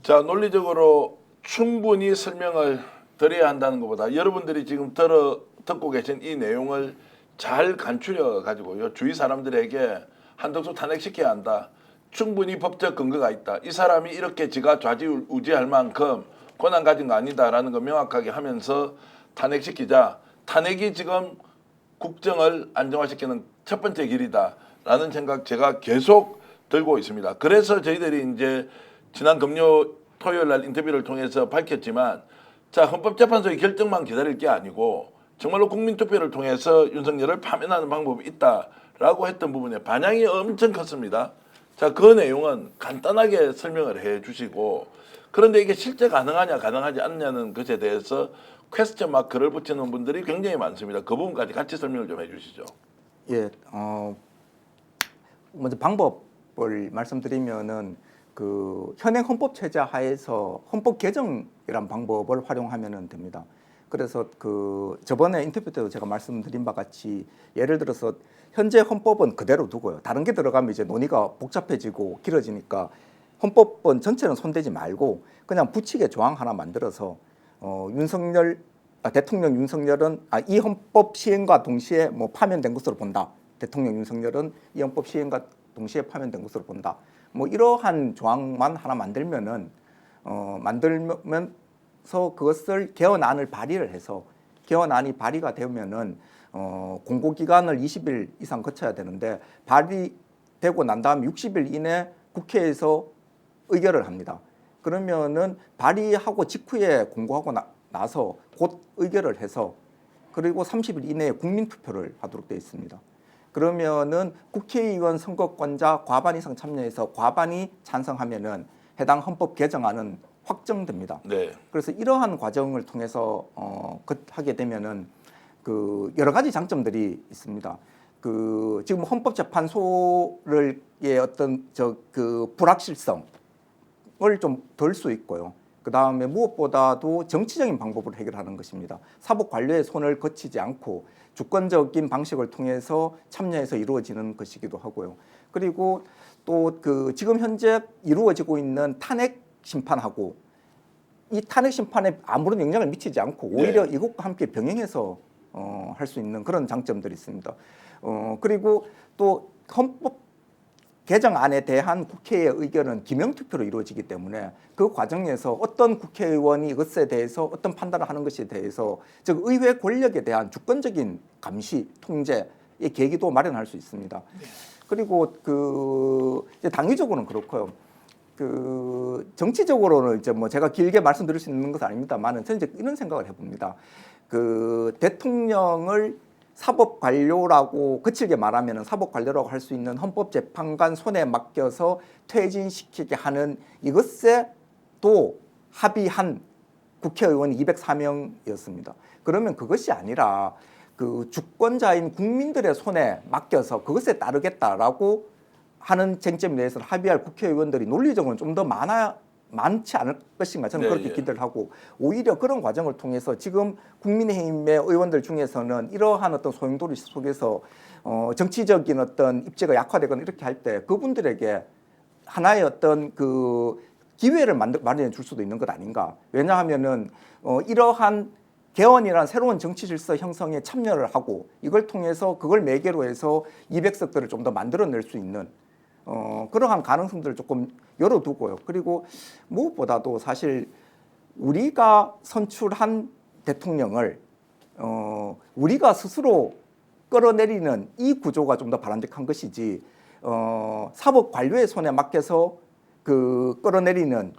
자, 논리적으로 충분히 설명을 드려야 한다는 것보다 여러분들이 지금 듣고 계신 이 내용을 잘 간추려 가지고요. 주위 사람들에게 한덕수 탄핵시켜야 한다. 충분히 법적 근거가 있다. 이 사람이 이렇게 지가 좌지우지할 만큼 권한 가진 거 아니다라는 거 명확하게 하면서 탄핵시키자. 탄핵이 지금 국정을 안정화시키는 첫 번째 길이다라는 생각 제가 계속 들고 있습니다. 그래서 저희들이 이제 지난 금요 토요일 날 인터뷰를 통해서 밝혔지만 자, 헌법재판소의 결정만 기다릴 게 아니고 정말로 국민투표를 통해서 윤석열을 파면하는 방법이 있다라고 했던 부분에 반향이 엄청 컸습니다. 자, 그 내용은 간단하게 설명을 해 주시고 그런데 이게 실제 가능하냐 가능하지 않냐는 것에 대해서 퀘스천 마크를 붙이는 분들이 굉장히 많습니다. 그 부분까지 같이 설명을 좀 해주시죠. 예, 먼저 방법을 말씀드리면은 그 현행 헌법 체제 하에서 헌법 개정이란 방법을 활용하면 됩니다. 그래서 그 저번에 인터뷰 때도 제가 말씀드린 바 같이 예를 들어서 현재 헌법은 그대로 두고요. 다른 게 들어가면 이제 논의가 복잡해지고 길어지니까 헌법은 전체는 손대지 말고 그냥 붙이게 조항 하나 만들어서 대통령 윤석열은 이 헌법 시행과 동시에 뭐 파면된 것으로 본다. 대통령 윤석열은 이 헌법 시행과 동시에 파면된 것으로 본다. 뭐 이러한 조항만 하나 만들면서 그것을 개헌안을 발의를 해서 개헌안이 발의가 되면은 공고기간을 20일 이상 거쳐야 되는데 발의되고 난 다음 60일 이내 국회에서 의결을 합니다. 그러면은 발의하고 직후에 공고하고 나서 곧 의결을 해서 그리고 30일 이내에 국민투표를 하도록 되어 있습니다. 그러면은 국회의원 선거권자 과반 이상 참여해서 과반이 찬성하면은 해당 헌법 개정안은 확정됩니다. 네. 그래서 이러한 과정을 통해서 하게 되면은 그 여러 가지 장점들이 있습니다. 그 지금 헌법재판소의 어떤 그 불확실성을 좀 덜 수 있고요. 그 다음에 무엇보다도 정치적인 방법으로 해결하는 것입니다. 사법 관료의 손을 거치지 않고 주권적인 방식을 통해서 참여해서 이루어지는 것이기도 하고요. 그리고 또 그 지금 현재 이루어지고 있는 탄핵 심판하고 이 탄핵 심판에 아무런 영향을 미치지 않고 오히려 이것과 함께 병행해서 할 수 있는 그런 장점들이 있습니다. 그리고 또 헌법 개정안에 대한 국회의 의견은 기명투표로 이루어지기 때문에 그 과정에서 어떤 국회의원이 이것에 대해서 어떤 판단을 하는 것에 대해서 즉 의회 권력에 대한 주권적인 감시, 통제의 계기도 마련할 수 있습니다. 그리고 그 이제 당위적으로는 그렇고요. 그 정치적으로는 이제 뭐 제가 길게 말씀드릴 수 있는 것은 아닙니다만은 저는 이제 이런 생각을 해봅니다. 그 대통령을 사법 관료라고 거칠게 말하면 사법 관료라고 할 수 있는 헌법재판관 손에 맡겨서 퇴진시키게 하는 이것에 또 합의한 국회의원이 204명이었습니다. 그러면 그것이 아니라 그 주권자인 국민들의 손에 맡겨서 그것에 따르겠다라고 하는 쟁점에 대해서는 합의할 국회의원들이 논리적으로는 좀 더 많지 않을 것인가 저는 그렇게 기대를 하고 오히려 그런 과정을 통해서 지금 국민의힘의 의원들 중에서는 이러한 어떤 소용돌이 속에서 정치적인 어떤 입지가 약화되거나 이렇게 할 때 그분들에게 하나의 어떤 그 기회를 마련해 줄 수도 있는 것 아닌가. 왜냐하면은 이러한 개헌이라는 새로운 정치 질서 형성에 참여를 하고 이걸 통해서 그걸 매개로 해서 200석들을 좀 더 만들어낼 수 있는 그러한 가능성들을 조금 열어두고요. 그리고 무엇보다도 사실 우리가 선출한 대통령을 우리가 스스로 끌어내리는 이 구조가 좀 더 바람직한 것이지 사법 관료의 손에 맡겨서 그 끌어내리는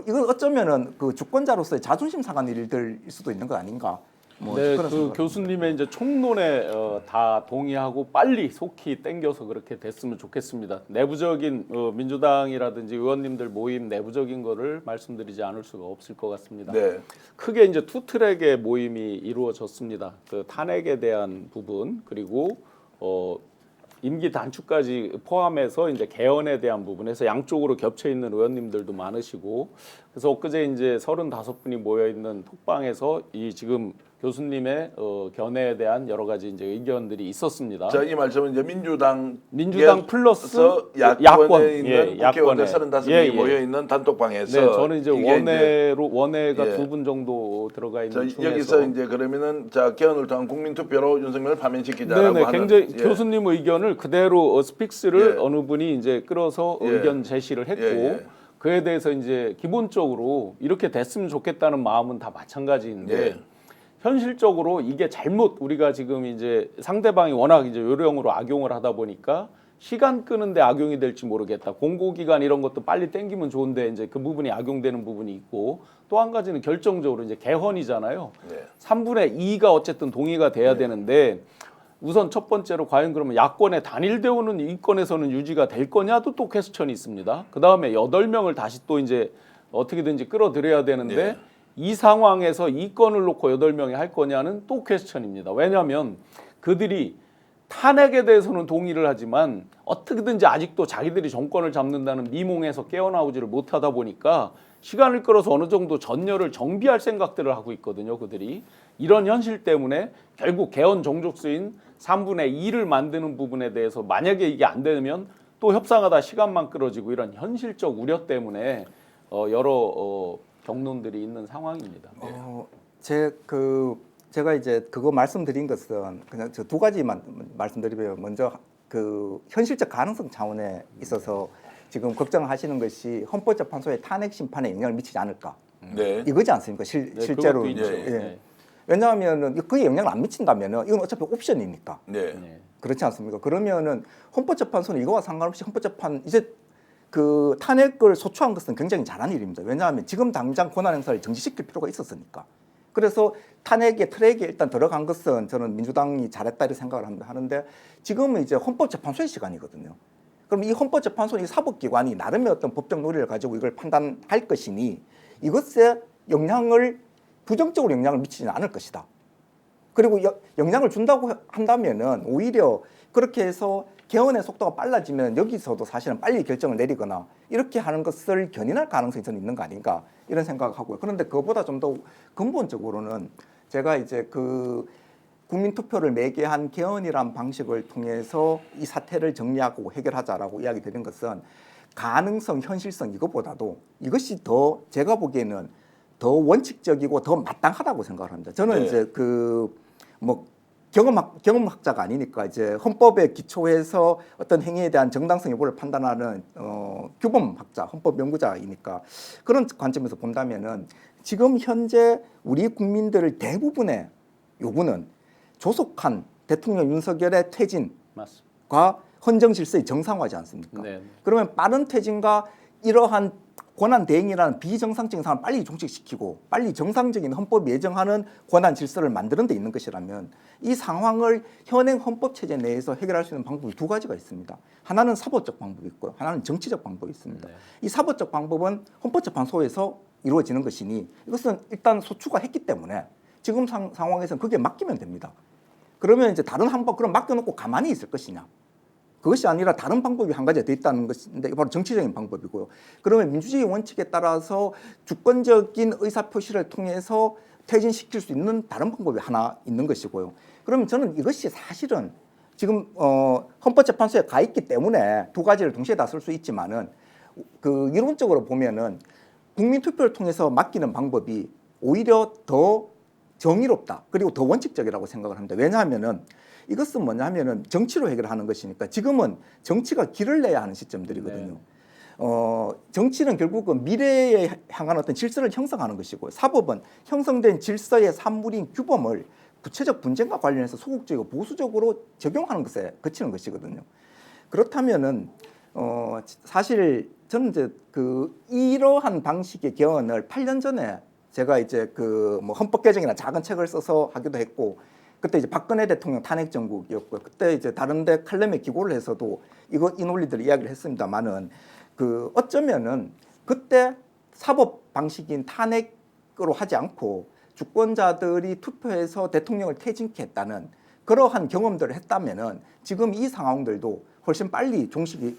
이건 어쩌면은 그 주권자로서의 자존심 상한 일들일 수도 있는 것 아닌가. 뭐 네, 그런 그 생각. 교수님의 이제 총론에 다 동의하고 빨리 속히 땡겨서 그렇게 됐으면 좋겠습니다. 내부적인 민주당이라든지 의원님들 모임 내부적인 거를 말씀드리지 않을 수가 없을 것 같습니다. 네. 크게 이제 투 트랙의 모임이 이루어졌습니다. 그 탄핵에 대한 부분 그리고 임기 단축까지 포함해서 이제 개헌에 대한 부분에서 양쪽으로 겹쳐 있는 의원님들도 많으시고 그래서 엊그제 이제 35분이 모여 있는 톡방에서 이 지금 교수님의 견해에 대한 여러 가지 이제 의견들이 있었습니다. 자, 이 말씀은 이제 민주당 플러스 야권에 있는 예, 국회의원들 야권에. 35명이 예, 예. 모여 있는 단톡방에서 네, 저는 이제 이게 원외가 예. 2분 정도 들어가 있는 자, 중에서 여기서 이제 그러면은 자 개헌을 통한 국민투표로 윤석열을 파면시키자라고 네네, 하는 굉장히 예. 교수님 의견을 그대로 스픽스를 예. 어느 분이 이제 끌어서 예. 의견 제시를 했고 예, 예. 그에 대해서 이제 기본적으로 이렇게 됐으면 좋겠다는 마음은 다 마찬가지인데 예. 현실적으로 이게 잘못 우리가 지금 이제 상대방이 워낙 이제 요령으로 악용을 하다 보니까 시간 끄는데 악용이 될지 모르겠다. 공고기간 이런 것도 빨리 땡기면 좋은데 이제 그 부분이 악용되는 부분이 있고 또 한 가지는 결정적으로 이제 개헌이잖아요. 네. 3분의 2가 어쨌든 동의가 돼야 되는데 우선 첫 번째로 과연 그러면 야권의 단일 대우는 이 건에서는 유지가 될 거냐도 또 퀘스천이 있습니다. 그 다음에 8명을 다시 또 이제 어떻게든지 끌어들여야 되는데 네. 이 상황에서 이 건을 놓고 8명이 할 거냐는 또 퀘스천입니다. 왜냐하면 그들이 탄핵에 대해서는 동의를 하지만 어떻게든지 아직도 자기들이 정권을 잡는다는 미몽에서 깨어나오지를 못하다 보니까 시간을 끌어서 어느 정도 전열을 정비할 생각들을 하고 있거든요. 그들이. 이런 현실 때문에 결국 개헌 종족수인 3분의 2를 만드는 부분에 대해서 만약에 이게 안 되면 또 협상하다 시간만 끌어지고 이런 현실적 우려 때문에 여러 경론들이 있는 상황입니다. 제가 이제 그거 말씀드린 것은 그냥 저 두 가지만 말씀드리면 먼저 그 현실적 가능성 차원에 있어서 지금 걱정하시는 것이 헌법재판소의 탄핵 심판에 영향을 미치지 않을까 네. 이거지 않습니까? 실제로 그것도 있죠. 예. 네. 왜냐하면은 그게 영향을 안 미친다면은 이건 어차피 옵션이니까 네. 네. 그렇지 않습니까? 그러면은 헌법재판소는 이거와 상관없이 헌법재판 이제 그 탄핵을 소추한 것은 굉장히 잘한 일입니다. 왜냐하면 지금 당장 권한 행사를 정지시킬 필요가 있었으니까. 그래서 탄핵의 트랙에 일단 들어간 것은 저는 민주당이 잘했다 이렇게 생각을 하는데 지금은 이제 헌법재판소의 시간이거든요. 그럼 이 헌법재판소는 이 사법기관이 나름의 어떤 법적 논리를 가지고 이걸 판단할 것이니 이것에 부정적으로 영향을 미치지는 않을 것이다. 그리고 영향을 준다고 한다면은 오히려 그렇게 해서 개헌의 속도가 빨라지면 여기서도 사실은 빨리 결정을 내리거나 이렇게 하는 것을 견인할 가능성이 저는 있는 거 아닌가 이런 생각을 하고요. 그런데 그것보다 좀 더 근본적으로는 제가 이제 그 국민투표를 매개한 개헌이란 방식을 통해서 이 사태를 정리하고 해결하자라고 이야기 드린 것은 가능성, 현실성 이것보다도 이것이 더 제가 보기에는 더 원칙적이고 더 마땅하다고 생각을 합니다. 저는 네. 이제 그 뭐 경험학자가 아니니까 이제 헌법에 기초해서 어떤 행위에 대한 정당성 여부를 판단하는 규범학자, 헌법 연구자이니까 그런 관점에서 본다면은 지금 현재 우리 국민들 대부분의 요구는 조속한 대통령 윤석열의 퇴진과 맞습니다. 헌정 질서의 정상화지 않습니까? 네. 그러면 빠른 퇴진과 이러한 권한 대행이라는 비정상적인 상황을 빨리 종식시키고 빨리 정상적인 헌법 예정하는 권한 질서를 만드는 데 있는 것이라면 이 상황을 현행 헌법 체제 내에서 해결할 수 있는 방법이 두 가지가 있습니다. 하나는 사법적 방법이 있고요. 하나는 정치적 방법이 있습니다. 네. 이 사법적 방법은 헌법재판소에서 이루어지는 것이니 이것은 일단 소추가 했기 때문에 지금 상황에서는 그게 맡기면 됩니다. 그러면 이제 다른 방법 그럼 맡겨놓고 가만히 있을 것이냐? 그것이 아니라 다른 방법이 한 가지가 더 있다는 것인데 바로 정치적인 방법이고요. 그러면 민주주의 원칙에 따라서 주권적인 의사표시를 통해서 퇴진시킬 수 있는 다른 방법이 하나 있는 것이고요. 그러면 저는 이것이 사실은 지금 헌법재판소에 가 있기 때문에 두 가지를 동시에 다 쓸 수 있지만은 그 이론적으로 보면은 국민투표를 통해서 맡기는 방법이 오히려 더 정의롭다. 그리고 더 원칙적이라고 생각을 합니다. 왜냐하면은 이것은 뭐냐 하면은 정치로 해결하는 것이니까 지금은 정치가 길을 내야 하는 시점들이거든요. 정치는 결국은 미래에 향한 어떤 질서를 형성하는 것이고 사법은 형성된 질서의 산물인 규범을 구체적 분쟁과 관련해서 소극적이고 보수적으로 적용하는 것에 그치는 것이거든요. 그렇다면은 사실 저는 이제 그 이러한 방식의 개헌을 8년 전에 제가 이제 그 뭐 헌법 개정이나 작은 책을 써서 하기도 했고 그때 이제 박근혜 대통령 탄핵 정국이었고요. 그때 이제 다른데 칼럼에 기고를 해서도 이 논리들을 이야기를 했습니다만은 그 어쩌면은 그때 사법 방식인 탄핵으로 하지 않고 주권자들이 투표해서 대통령을 퇴진케 했다는 그러한 경험들을 했다면은 지금 이 상황들도 훨씬 빨리 종식이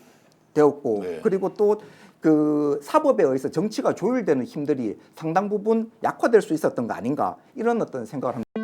되었고 네. 그리고 또 그 사법에 의해서 정치가 조율되는 힘들이 상당 부분 약화될 수 있었던 거 아닌가 이런 어떤 생각을 합니다.